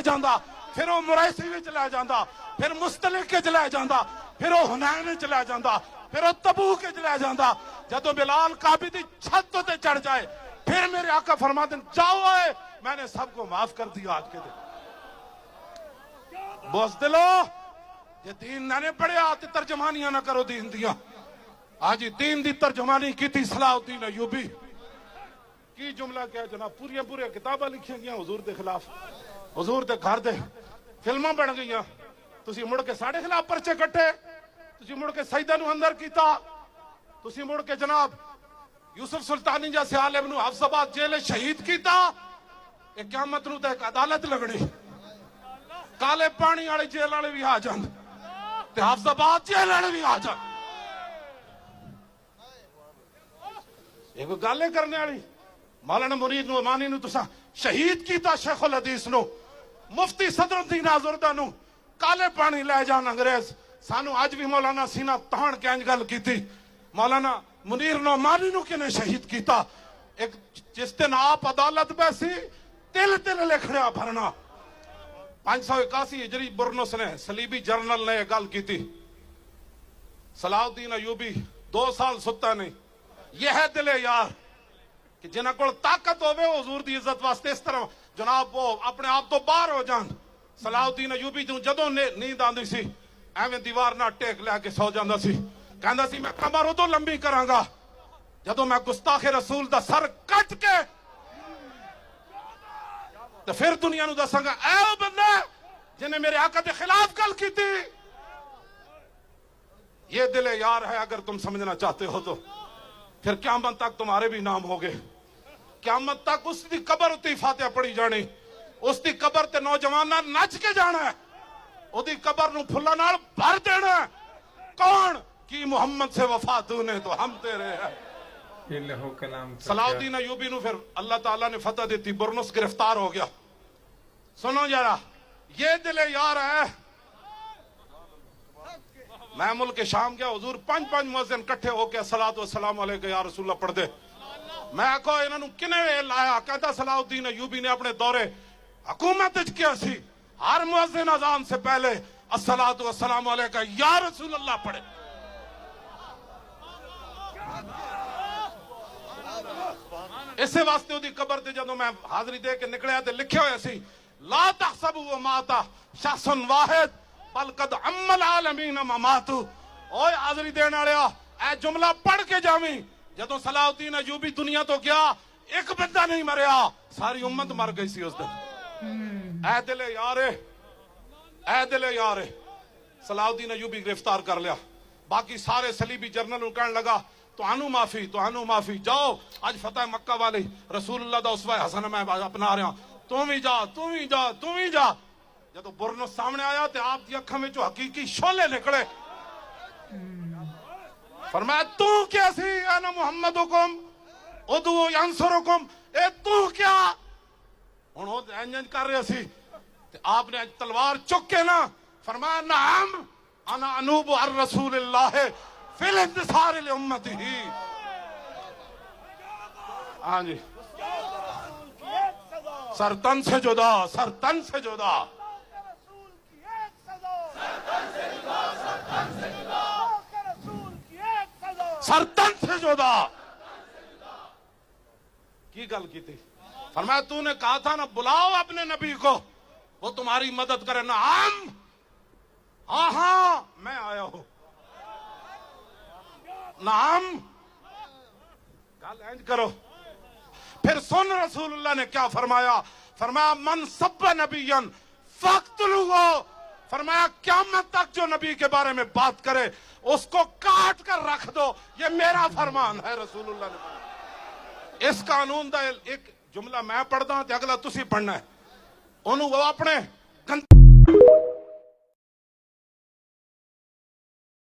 جاندہ، پھر وہ مریسی وچ لے جاندہ، پھر مستلق وچ لے جاندہ، پھر وہ حنین وچ لے جاندہ، پھر وہ تبوک وچ لے جاندہ۔ جدو بلال کعبے دی چھت تے چڑھ جائے پھر میرے آقا فرماتے ہیں جاؤ اے میں نے سب کو معاف کر دیا آج کے دن۔ بزدلو یہ دین نہ نے پڑھیا تے ترجمانیاں نہ کرو دین دیا۔ آج دین دی ترجمانی کی تھی صلاح الدین ایوبی کی جملہ کیا جناب، پوریا کتاباں لکھیں گیا حضور دے خلاف، حضور دے گھر دے فلماں بن گئیاں، تسی مڑ کے ساڑھے خلاف پرچے کٹے، تسی مڑ کے سیدہ نو اندر کیتا، تسی مڑ کے جناب یوسف سلطانی جیسے عالم نو حفظ آباد جیل شہید کیتا۔ ایک قیامت نو تے ایک عدالت لگنی، کالے پانی والے جیل والے بھی آ جان تے حفظ آباد جیل والے بھی آ جان۔ ایک گالے کرنے والی مولانا مرید نو امانی نو تسا شہید کیتا، شیخ الحدیث نو، مفتی صدر الدین آزردہ نو کالے پانی لے جان انگریز۔ سانو آج بھی مولانا سینہ تان کے انج گل کی تھی، مولانا منیر نو امانی نو کنے شہید کیتا۔ ایک جس دن آپ عدالت بیسی تل لکھڑیا بھرنا۔ 581 ہجری برنس نے صلیبی جرنل نے گل کی تھی، صلاح الدین ایوبی 2 سال ستا نہیں۔ یہ ہے دل یار کہ جنہ کو طاقت ہوئے حضور دی عزت واسطے اس طرح جناب وہ اپنے آپ تو باہر ہو جان۔ صلاح الدین ایوبی جدوں نیند آندی سی ایویں دیوار نہ ٹیک لے کے سو جاندا سی، کہندا سی میں کمر ادوں لمبی کراں گا جدوں میں گستاخ رسول دا سر کٹ کے تو پھر دنیا نو دساں گا اے او بندہ جنہیں میرے آقا دے خلاف گل کی تھی۔ یہ دل یار ہے اگر تم سمجھنا چاہتے ہو تو پھر قیامت تک تمہارے بھی نام ہوگے۔ قیامت تک اس دی قبر اتی فاتحہ پڑھی جانی، اس دی قبر تے نوجوان نچ کے جانا ہے، او دی قبر نو پھلا نال بھر دینا ہے۔ کون کی محمد سے وفا دونے تو ہم تیرے ہیں۔ صلاح الدین ایوبی نو پھر اللہ تعالیٰ نے فتح دیتی، برنس گرفتار ہو گیا۔ سنو ذرا یہ دل یار ہے۔ میں ملک شام گیا، حضور 5 مؤذن کٹھے ہو کے الصلوۃ والسلام علیکہ یا رسول اللہ پڑھ دے۔ میں کہو انہاں نو کنے لایا؟ کہتا صلاح الدین ایوبی نے اپنے دورے حکومت وچ کیا سی ہر مؤذن اذان سے پہلے الصلوۃ والسلام علیکہ یا رسول اللہ پڑھے۔ اسے واسطے وہ دی قبر تے جدوں میں حاضری دے کے نکلیا تے لکھے ہوئے سی لا تحسبوا ماتا شخص واحد بل قد عم العالمین مماتو۔ اوے حاضری دین والیا اے جملہ پڑھ کے جاویں، جدوں صلاح الدین ایوبی دنیا تو گیا ایک بندہ نہیں مریا، ساری امت مر گئی سی اس دن۔ اے دل یارے، اے دل یارے، صلاح الدین ایوبی گرفتار کر لیا۔ باقی سارے صلیبی جرنل کہنے لگا توانو معافی، جاؤ آج فتح مکہ والی رسول اللہ دا اسوہ حسن میں اپنا رہا، تم ہی جا۔ جدو برنس سامنے آیا تے آپ دی اکھاں وچوں حقیقی شولے نکلے۔ فرمایا تو کیا سی انا محمدکم ادعو ینصرکم، اے تو کیا؟ ہن او انج کر رہے سی تے آپ نے تلوار چک کے نا فرمایا نعم انا انوب عن رسول اللہ فی الانتصار لامتہ۔ ہاں جی، سرتن سے جدا، سرتن سے جدا، سرتن سے جدا کی گل کی تھی۔ فرمایا تو نے کہا تھا نا بلاؤ اپنے نبی کو وہ تمہاری مدد کرے۔ نعم، ہاں میں آیا ہوں۔ نعم، گل اینج کرو۔ پھر سن رسول اللہ نے کیا فرمایا، فرمایا من سب نبیا فاقتلوہ، فرمایا قیامت تک جو نبی کے بارے میں بات کرے اس کو کاٹ کر رکھ دو، یہ میرا فرمان ہے۔ رسول اللہ نے فرمایا اس قانون دا ایک جملہ میں پڑھدا تے اگلا تسی پڑھنا ہے۔ انہوں وہ اپنے